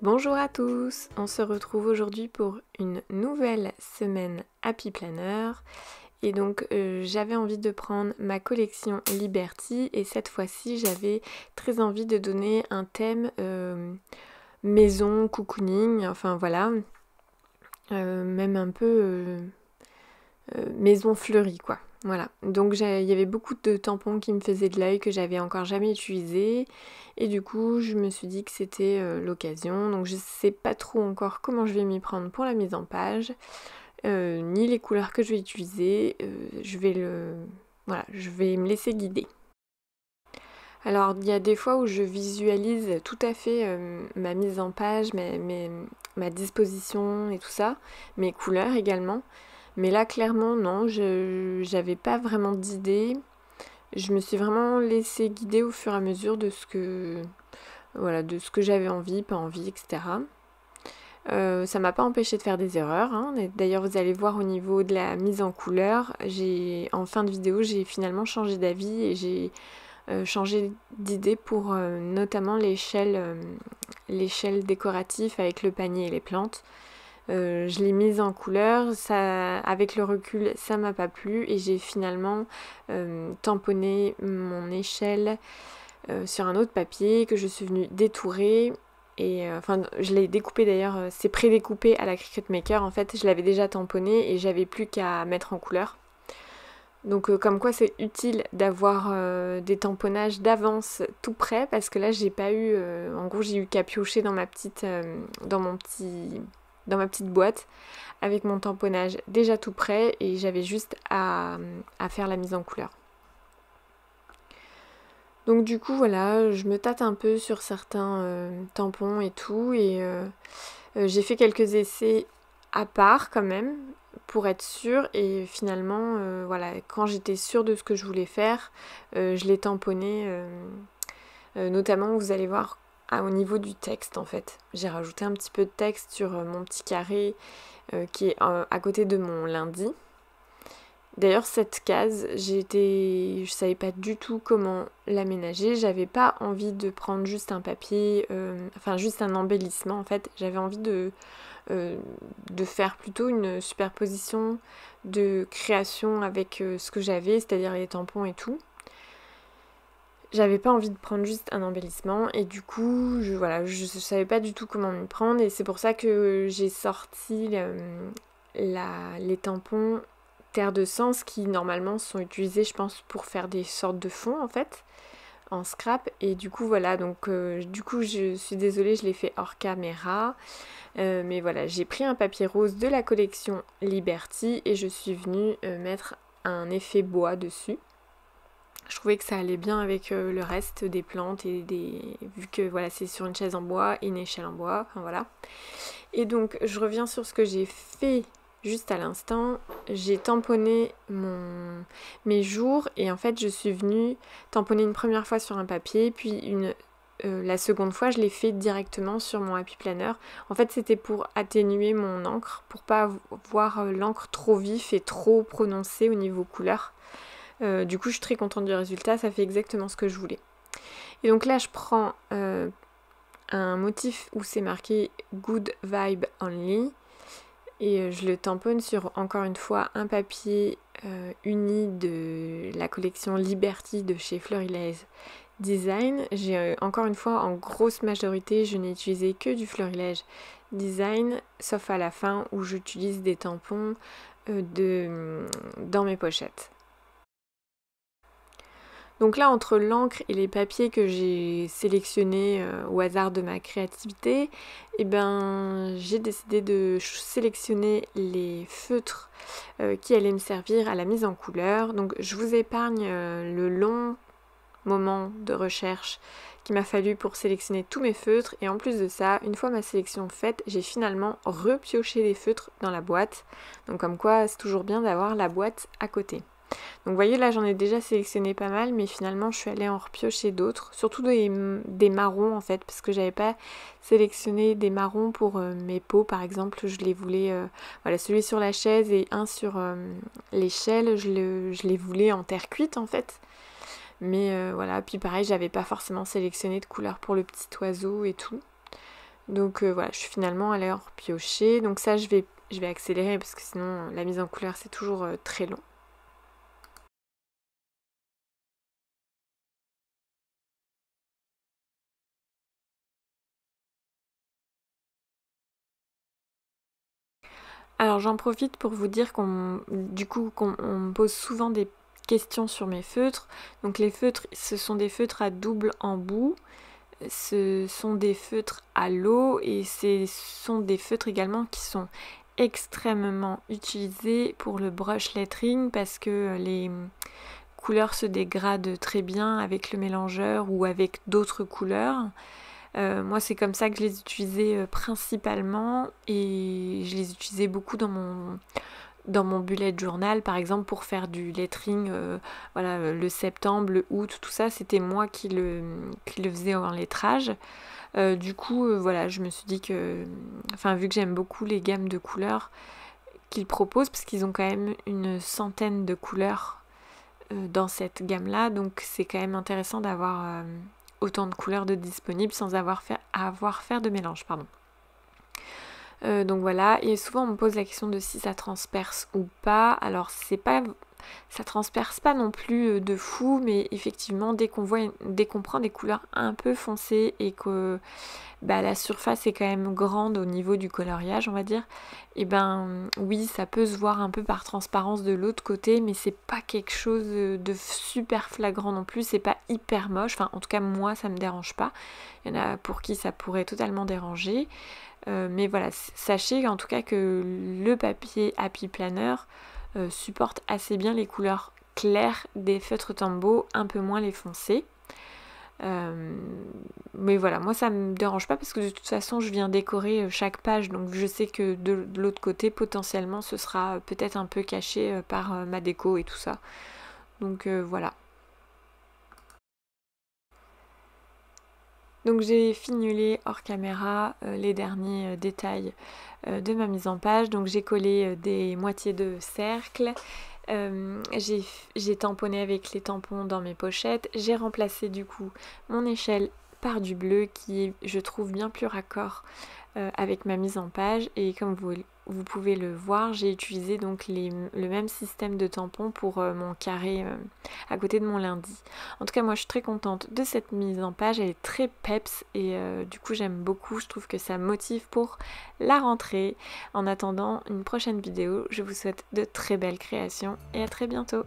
Bonjour à tous, on se retrouve aujourd'hui pour une nouvelle semaine Happy Planner et donc j'avais envie de prendre ma collection Liberty et cette fois-ci j'avais très envie de donner un thème maison, cocooning, enfin voilà, même un peu maison fleurie quoi. Voilà, donc il y avait beaucoup de tampons qui me faisaient de l'œil que j'avais encore jamais utilisé et du coup je me suis dit que c'était l'occasion. Donc je sais pas trop encore comment je vais m'y prendre pour la mise en page, ni les couleurs que je vais utiliser. Je vais me laisser guider. Alors il y a des fois où je visualise tout à fait ma mise en page, ma disposition et tout ça, mes couleurs également. Mais là, clairement, non, j'avais pas vraiment d'idée. Je me suis vraiment laissée guider au fur et à mesure de ce que j'avais envie, pas envie, etc. Ça m'a pas empêché de faire des erreurs, hein. D'ailleurs, vous allez voir au niveau de la mise en couleur, en fin de vidéo, j'ai finalement changé d'avis et j'ai changé d'idée pour notamment l'échelle décorative avec le panier et les plantes. Je l'ai mise en couleur, avec le recul ça m'a pas plu et j'ai finalement tamponné mon échelle sur un autre papier que je suis venue détourer et je l'ai découpé d'ailleurs, c'est pré-découpé à la Cricut Maker en fait, je l'avais déjà tamponné et j'avais plus qu'à mettre en couleur. Donc comme quoi c'est utile d'avoir des tamponnages d'avance tout prêt parce que là j'ai pas eu, en gros j'ai eu qu'à piocher dans ma petite boîte avec mon tamponnage déjà tout prêt et j'avais juste à faire la mise en couleur. Donc du coup voilà, je me tâte un peu sur certains tampons et tout et j'ai fait quelques essais à part quand même pour être sûre et finalement voilà, quand j'étais sûre de ce que je voulais faire, je l'ai tamponné notamment vous allez voir au niveau du texte en fait. J'ai rajouté un petit peu de texte sur mon petit carré qui est à côté de mon lundi. D'ailleurs cette case, je savais pas du tout comment l'aménager, j'avais pas envie de prendre juste un papier, juste un embellissement en fait, j'avais envie de faire plutôt une superposition de création avec ce que j'avais, c'est-à-dire les tampons et tout. J'avais pas envie de prendre juste un embellissement et du coup je savais pas du tout comment m'y prendre et c'est pour ça que j'ai sorti les tampons terre de sens qui normalement sont utilisés je pense pour faire des sortes de fonds en fait en scrap et du coup voilà donc du coup je suis désolée, je l'ai fait hors caméra mais voilà, j'ai pris un papier rose de la collection Liberty et je suis venue mettre un effet bois dessus. Je trouvais que ça allait bien avec le reste des plantes et vu que voilà, c'est sur une chaise en bois et une échelle en bois, enfin voilà. Et donc je reviens sur ce que j'ai fait juste à l'instant. J'ai tamponné mes jours et en fait je suis venue tamponner une première fois sur un papier, puis la seconde fois je l'ai fait directement sur mon Happy Planner. En fait c'était pour atténuer mon encre, pour pas voir l'encre trop vif et trop prononcée au niveau couleur. Du coup je suis très contente du résultat, ça fait exactement ce que je voulais. Et donc là je prends un motif où c'est marqué Good Vibe Only et je le tamponne sur encore une fois un papier uni de la collection Liberty de chez Florilège Design. J'ai encore une fois en grosse majorité je n'ai utilisé que du Florilège Design sauf à la fin où j'utilise des tampons dans mes pochettes. Donc là, entre l'encre et les papiers que j'ai sélectionnés au hasard de ma créativité, j'ai décidé de sélectionner les feutres qui allaient me servir à la mise en couleur. Donc je vous épargne le long moment de recherche qu'il m'a fallu pour sélectionner tous mes feutres. Et en plus de ça, une fois ma sélection faite, j'ai finalement repioché les feutres dans la boîte. Donc comme quoi, c'est toujours bien d'avoir la boîte à côté. Donc vous voyez là j'en ai déjà sélectionné pas mal mais finalement je suis allée en repiocher d'autres, surtout des marrons en fait parce que j'avais pas sélectionné des marrons pour mes pots par exemple, je les voulais, voilà celui sur la chaise et un sur l'échelle, je les voulais en terre cuite en fait. Mais voilà, puis pareil j'avais pas forcément sélectionné de couleur pour le petit oiseau et tout. Donc voilà, je suis finalement allée en repiocher. Donc ça, je vais accélérer parce que sinon la mise en couleur c'est toujours très long. Alors j'en profite pour vous dire qu'on me pose souvent des questions sur mes feutres. Donc les feutres, ce sont des feutres à double embout. Ce sont des feutres à l'eau et ce sont des feutres également qui sont extrêmement utilisés pour le brush lettering parce que les couleurs se dégradent très bien avec le mélangeur ou avec d'autres couleurs. Moi c'est comme ça que je les utilisais principalement et je les utilisais beaucoup dans mon bullet journal par exemple pour faire du lettering, voilà, le septembre, le août, tout ça c'était moi qui le faisais en lettrage. Du coup voilà, je me suis dit que, enfin vu que j'aime beaucoup les gammes de couleurs qu'ils proposent, parce qu'ils ont quand même une centaine de couleurs dans cette gamme là, donc c'est quand même intéressant d'avoir autant de couleurs de disponibles sans avoir faire de mélange, pardon. Donc voilà, et souvent on me pose la question de si ça transperce ou pas. Alors ça transperce pas non plus de fou, mais effectivement dès qu'on prend des couleurs un peu foncées et que la surface est quand même grande au niveau du coloriage, on va dire, et oui, ça peut se voir un peu par transparence de l'autre côté, mais c'est pas quelque chose de super flagrant non plus, c'est pas hyper moche, enfin en tout cas moi ça me dérange pas. Il y en a pour qui ça pourrait totalement déranger. Mais voilà, sachez en tout cas que le papier Happy Planner supporte assez bien les couleurs claires des feutres Tombow, un peu moins les foncés. Mais voilà, moi ça me dérange pas parce que de toute façon je viens décorer chaque page, donc je sais que de l'autre côté potentiellement ce sera peut-être un peu caché par ma déco et tout ça. Donc voilà. Donc j'ai finulé hors caméra les derniers détails de ma mise en page. Donc j'ai collé des moitiés de cercle, j'ai tamponné avec les tampons dans mes pochettes, j'ai remplacé du coup mon échelle par du bleu qui est, je trouve, bien plus raccord avec ma mise en page, et comme vous pouvez le voir, j'ai utilisé donc le même système de tampons pour mon carré à côté de mon lundi. En tout cas moi je suis très contente de cette mise en page, elle est très peps et du coup j'aime beaucoup, je trouve que ça motive pour la rentrée. En attendant une prochaine vidéo, je vous souhaite de très belles créations et à très bientôt.